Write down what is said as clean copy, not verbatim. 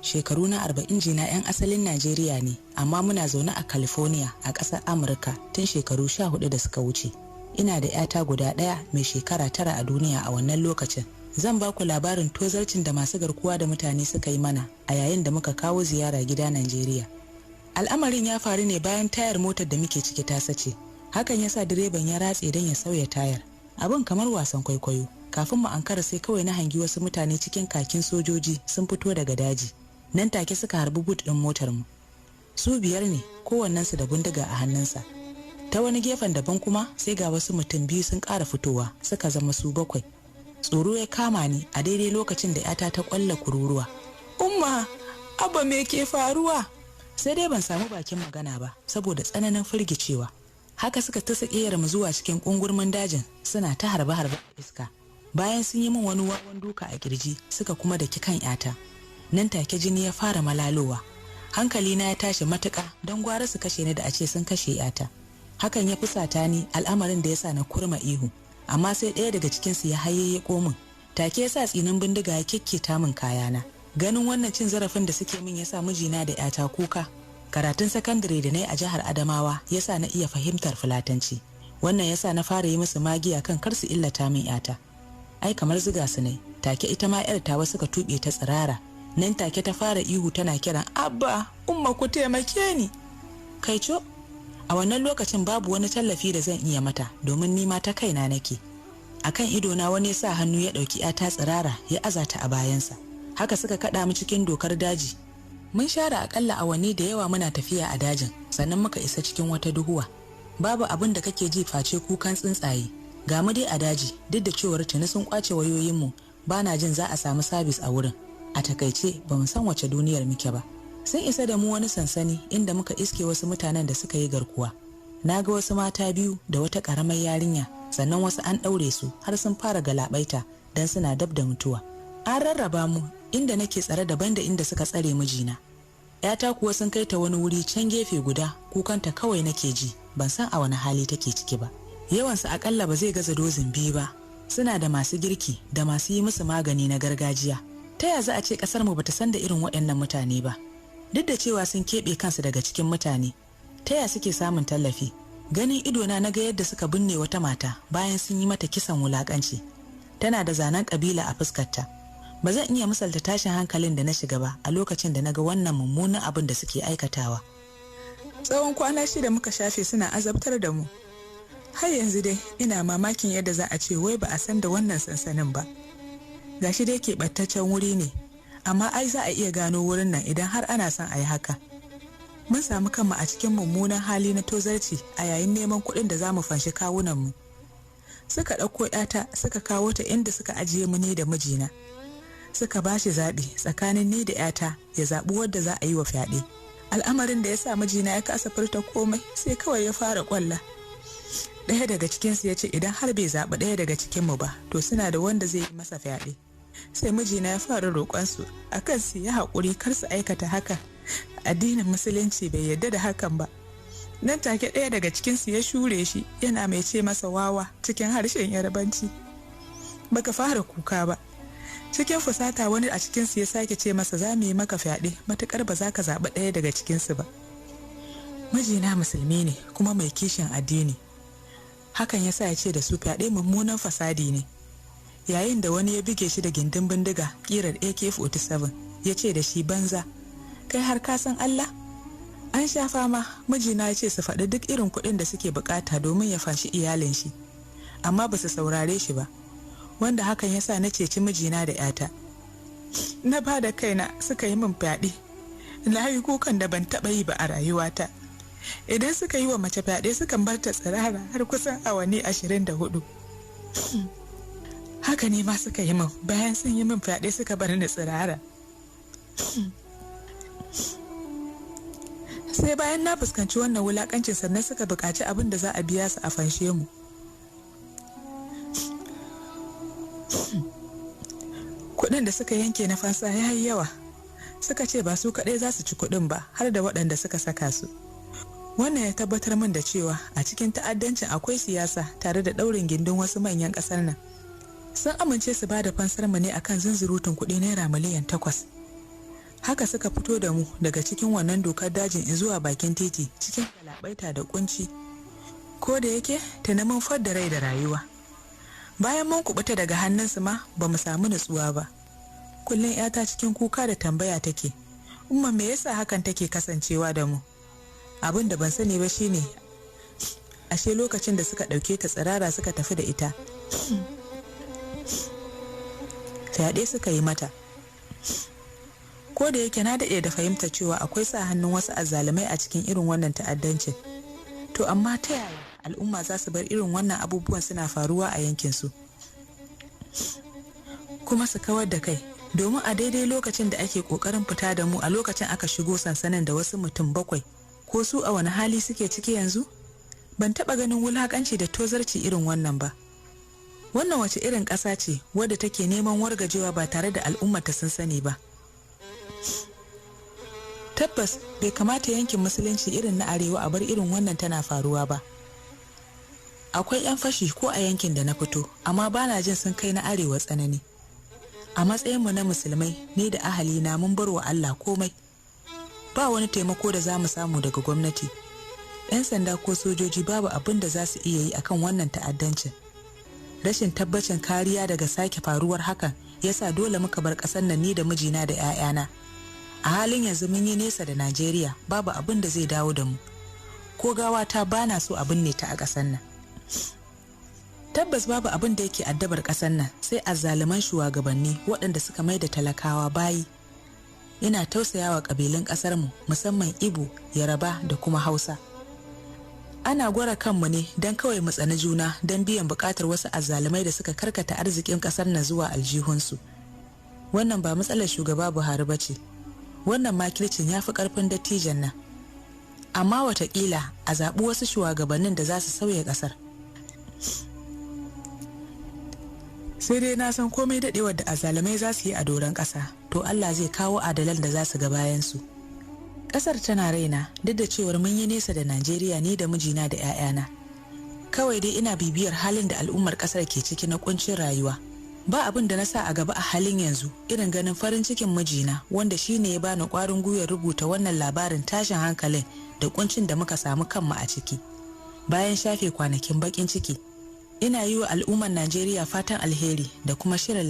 shekaru na 40 jina 'yan asalin Najeriya ne, amma muna zaune a California a ƙasar Amurka tun shekaru 14 da suka wuce. Ina da 'yata guda ɗaya mai shekara 9 a duniya a wannan lokacin. Zan ba ku labarin tozarcin da masu garkuwa da mutane suka yi mana a yayin da muka kawo ziyara gida Najeriya. Al'amarin ya faru ne bayan tayar motar da muke ciki ta sace. Hakan ya sa direban ya ratse don ya sauya tayar. Abin kamar wasan kwaikwayo. Kafin mu ankara sai kawai na hangi wasu mutane cikin kakin sojoji sun fito daga daji. Nan take suka harbi but ɗin motar mu. Su 5 ne, kowannensu da bindiga a hannunsa. Ta wani gefen daban kuma sai ga wasu mutum 2 sun ƙara fitowa, suka zama su 7. Tsoro ya kama ni a daidai lokacin da 'yata ta ƙwalla kururuwa. Umma, abba me ke faruwa? Sai dai ban samu bakin magana ba saboda tsananin firgicewa. Haka suka ta sakiyar mu zuwa cikin kungurmin dajin, suna ta harbe-harbe iska. Bayan sun yi min wani wawan duka a kirji, suka kuma daki kan 'yata. Nan take jini ya fara malalowa. Hankali na ya tashi matuƙa don gwara su kashe ni da a ce sun kashe 'yata. Hakan ya fusata ni, al'amarin da ya sa na kurma ihu. Amma sai ɗaya daga cikinsu ya hayayyako min. Take ya sa tsinin bindiga ya kekketa min kayana. Ganin wannan cin zarafin da suke min ya sa mijina da 'yata kuka. Karatun sakandare da na yi a jihar Adamawa ya sa na iya fahimtar Fulatanci. Wannan ya sa na fara yi musu magiya kan kar su illata min 'yata. Ai kamar ziga su ne, take ita ma 'yar tawa suka tuɓe ta tsirara. Nan take ta fara ihu tana kiran Abba, Umma ku taimake ni. Kaico, a wannan lokacin babu wani tallafi da zan iya mata domin ni ma ta kaina nake. Akan idona wani ya sa hannu ya ɗauki 'yata tsirara ya azata a bayansa. Haka suka kaɗa mu cikin dokar daji. Mun share akalla awanni da yawa muna tafiya a dajin, sannan muka isa cikin wata duhuwa. Babu abin da kake ji face kukan tsuntsaye. Ga mu dai a daji, duk da cewar tuni sun kwace wayoyinmu, ba na jin za a samu sabis a wurin. A takaice ba mu san wace duniyar muke ba. Sun isa da mu wani sansani inda muka iske wasu mutanen da suka yi garkuwa. Na ga wasu mata 2 da wata ƙaramar yarinya, sannan wasu an ɗaure su har sun fara galabaita don suna dab da mutuwa. An rarraba mu inda nake tsare daban da inda suka tsare mijina. 'Yata kuwa sun kai ta wani wuri can gefe guda, kukanta kawai nake ji, ban san a wani hali take ciki ba. Yawansu akalla ba zai gaza dozin 2 ba. Suna da masu girki da masu yi musu magani na gargajiya. Ta ya za a ce kasar mu bata san da irin waɗannan mutane ba? Duk da cewa sun keɓe kansu daga cikin mutane, ta ya suke samun tallafi? Ganin idona na ga yadda suka binne wata mata bayan sun yi mata kisan wulakanci. Tana da zanen kabila a fuskarta. Ba zan iya misalta tashin hankalin da na shiga ba a lokacin da na ga wannan mummunan abin da suke aikatawa. Tsawon kwana 6 muka shafe suna azabtar da mu. Har yanzu dai ina mamakin yadda za a ce wai ba a san da wannan sansanin ba. Gashi dai keɓantaccen wuri ne, amma ai za a iya gano wurin nan idan har ana son a yi haka. Mun samu kanmu a cikin mummunan hali na tozarci a yayin neman kuɗin da za mu fanshi kawunanmu. Suka ɗauko 'yata suka kawo ta inda suka ajiye mu ne da mijina. Suka ba shi zaɓi tsakanin ni da 'yata ya zaɓi wadda za a yi wa fyaɗe. Al'amarin da ya sa mijina ya kasa furta komai sai kawai ya fara ƙwalla. Ɗaya daga cikinsu ya ce idan har bai zaɓi ɗaya daga cikinmu ba to suna da wanda zai yi masa fyaɗe. Sai mijina ya fara roƙonsu a kan su yi haƙuri kar su aikata haka. Addinin musulunci bai yarda da hakan ba. Nan take ɗaya daga cikinsu ya shure shi yana mai ce masa wawa cikin harshen Yarabanci. Baka fara kuka ba. Cikin fusata wani a cikinsu ya sake ce masa za mu yi maka fyaɗe matuƙar ba za ka zaɓi ɗaya daga cikinsu ba. Mijina musulmi ne kuma mai kishin addini. Hakan ya sa ya ce da su fyaɗe mummunan fasadi ne. Yayin da wani ya buge shi da gindin bindiga ƙirar AK-47 ya ce da shi banza. Kai har ka san Allah? An sha fama mijina ya ce su faɗi duk irin kuɗin da suke bukata domin ya fashi iyalin shi. Amma ba su saurare shi ba. Wanda hakan ya sa na ceci mijina da 'yata. Na ba da kaina suka yi min fyaɗe. Na yi kukan da ban taɓa yi ba a rayuwata. Idan suka yi wa mace fyaɗe sukan bar ta tsirara har kusan awanni 24. Haka ne ma suka yi min bayan sun yi min fyaɗe suka bar ni tsirara. Sai bayan na fuskanci wannan wulakancin sannan suka buƙaci abin da za a biya su a fanshe mu. Kuɗin da suka yanke na fansa ya yi yawa. Suka ce ba su kaɗai za su ci kuɗin ba har da waɗanda suka saka su. Wannan ya tabbatar min da cewa a cikin ta'addancin akwai siyasa tare da ɗaurin gindin wasu manyan ƙasar nan. Sun amince su ba da fansar mu ne akan zunzurutun kuɗi naira miliyan 8. Haka suka fito da mu daga cikin wannan dokar dajin zuwa bakin titi cikin galabaita da kunci. Ko da yake tana mun fadda rai da rayuwa. Bayan mun kubuta daga hannunsu ma ba mu samu nutsuwa ba. Kullum yata cikin kuka da tambaya take, umma me yasa hakan take kasancewa da mu? Abin da ban sani ba shine ashe lokacin da suka ɗauke ta tsirara suka tafi da ita, fyaɗe suka yi mata. Ko da yake na daɗe da fahimta cewa akwai sa hannun wasu azzalumai a cikin irin wannan ta'addancin, to amma ta yaya al'umma za su bar irin wannan abubuwan suna faruwa a yankinsu kuma su kawar da kai? Domin a daidai lokacin da ake ƙoƙarin fita da mu a lokacin aka shigo sansanin da wasu mutum 7, ko su a wani hali suke ciki yanzu? Ban taɓa ganin wulaƙanci da tozarci irin wannan ba. Wannan wace irin ƙasa ce wadda take neman wargajewa ba tare da al'ummata sun sani ba? Tabbas bai kamata yankin musulunci irin na arewa a bar irin wannan tana faruwa ba. Akwai 'yan fashi ko a yankin da na fito, amma bana jin sun kai na arewa tsanani. A matsayinmu na musulmai, ni da ahalina mun bar wa Allah komai. Ba wani taimako da za mu samu daga gwamnati. 'Yan sanda ko sojoji babu abin da za su iya yi akan wannan ta'addancin. Rashin tabbacin kariya daga sake faruwar hakan yasa dole muka bar ƙasar nan ni da mijina da 'ya'yana. A halin yanzu mun yi nesa da Najeriya, babu abin da zai dawo da mu. Ko gawata bana so abin ne ta a ƙasar nan. Tabbas babu abin da yake addabar ƙasar nan sai azzaluman shugabanni waɗanda suka mai da talakawa bayi. Ina tausayawa ƙabilun ƙasarmu, musamman Igbo, Yaraba da kuma Hausa. Ana gwara kanmu ne don kawai mu tsani juna don biyan buƙatar wasu azzalumai da suka karkata arzikin ƙasar nan zuwa aljihunsu. Wannan ba matsalar shugaba Buhari ba ce. Wannan makircin ya fi ƙarfin dattijan nan. Amma watakila a zaɓi wasu shugabannin da za su sauya ƙasar. Sai dai na san komai daɗewar da azzalumai za su yi a doron ƙasa, to Allah zai kawo adalan da za su ga bayansu. Ƙasar tana raina duk da cewar mun yi nesa da Najeriya ne da mijina da 'ya'yana. Kawai dai ina bibiyar halin da al'ummar ƙasar ke ciki na ƙuncin rayuwa. Ba abin da na sa a gaba a halin yanzu irin ganin farin cikin mijina, wanda shi ne ya bani ƙwarin gwiwar rubuta wannan labarin tashin hankalin da ƙuncin da muka samu kanmu a ciki. Bayan shafe kwanakin baƙin ciki, ina yi wa al'ummar Najeriya fatan alheri da kuma shirin